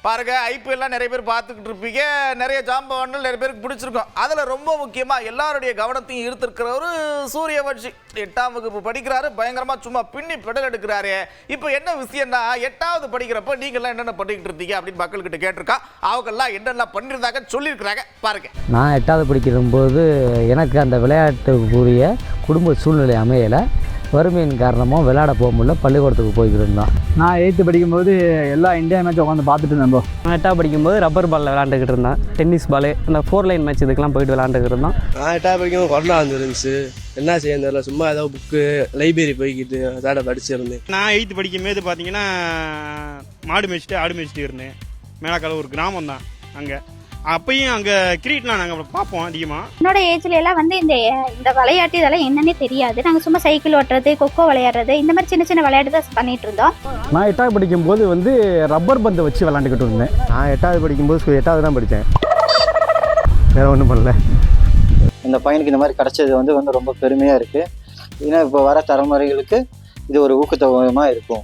பாருங்க ஐபிஎல்லாம் நிறைய பேர் பார்த்துக்கிட்டு இருப்பீங்க, நிறைய ஜாம்பவான்கள் நிறைய பேருக்கு பிடிச்சிருக்கும். அதில் ரொம்ப முக்கியமாக எல்லாருடைய கவனத்தையும் ஈர்த்திருக்கிறவரு சூரியவன்ஷி. 8ஆம் வகுப்பு படிக்கிறாரு, பயங்கரமாக சும்மா பின்னி பெடல் எடுக்கிறாரு. இப்போ என்ன விஷயம்னா 8ஆவது படிக்கிறப்ப நீங்கள்லாம் என்னென்ன பண்ணிக்கிட்டு இருந்தீங்க அப்படின்னு மக்கள்கிட்ட கேட்டிருக்கா. அவங்கெல்லாம் என்னெல்லாம் பண்ணியிருந்தாங்க சொல்லியிருக்கிறாங்க பாருங்க. நான் 8ஆவது படிக்கும்போது எனக்கு அந்த விளையாட்டுக்குரிய குடும்ப சூழ்நிலை அமையலை. வறுமையின் காரணமாக விளையாட போக முடியல, பள்ளிக்கூடத்துக்கு போய்கிட்டு இருந்தோம். நான் 8th படிக்கும்போது எல்லா இந்தியா மேட்ச் உட்காந்து பார்த்துட்டு இருந்தேன். நான் 8ஆவது படிக்கும்போது ரப்பர் பாலில் விளாண்டுக்கிட்டு இருந்தேன். டென்னிஸ் பால், அந்த 4 லைன் மேட்ச் இதுக்கெல்லாம் போயிட்டு விளாண்டுக்கிட்டு இருந்தோம். நான் 8ஆவது படிக்கும்போது கொரோனா வந்துருந்துச்சு, என்ன செய்ய தெரியல, சும்மா ஏதோ புக்கு லைப்ரரி போய்கிட்டு அதாட படிச்சிருந்தேன். நான் 8th படிக்கும்போது பார்த்தீங்கன்னா மாடு மேய்ச்சிட்டு இருந்தேன். மேலக்கால ஒரு கிராமம் தான் அங்கே. அப்பயும் அங்கே கிரிக்கெட்லாம் நாங்கள் பார்ப்போம் அதிகமாக. என்னோட ஏஜ்ல எல்லாம் வந்து இந்த விளையாட்டு இதெல்லாம் என்னன்னே தெரியாது. நாங்கள் சும்மா சைக்கிள் ஓட்டுறது, கொக்கோ விளையாடுறது, இந்த மாதிரி சின்ன சின்ன விளையாட்டு தான் பண்ணிட்டு இருந்தோம். நான் 8வது படிக்கும்போது வந்து ரப்பர் பந்தை வச்சு விளாண்டுக்கிட்டு இருந்தேன். நான் 8வது படிக்கும்போது 8வது தான் படித்தேன், வேறு ஒன்றும் பண்ணல. இந்த பையனுக்கு இந்த மாதிரி கிடச்சது வந்து ரொம்ப பெருமையாக இருக்குது. ஏன்னா இப்போ வர தலைமுறைகளுக்கு இது ஒரு ஊக்கத்தொகையாக இருக்கும்.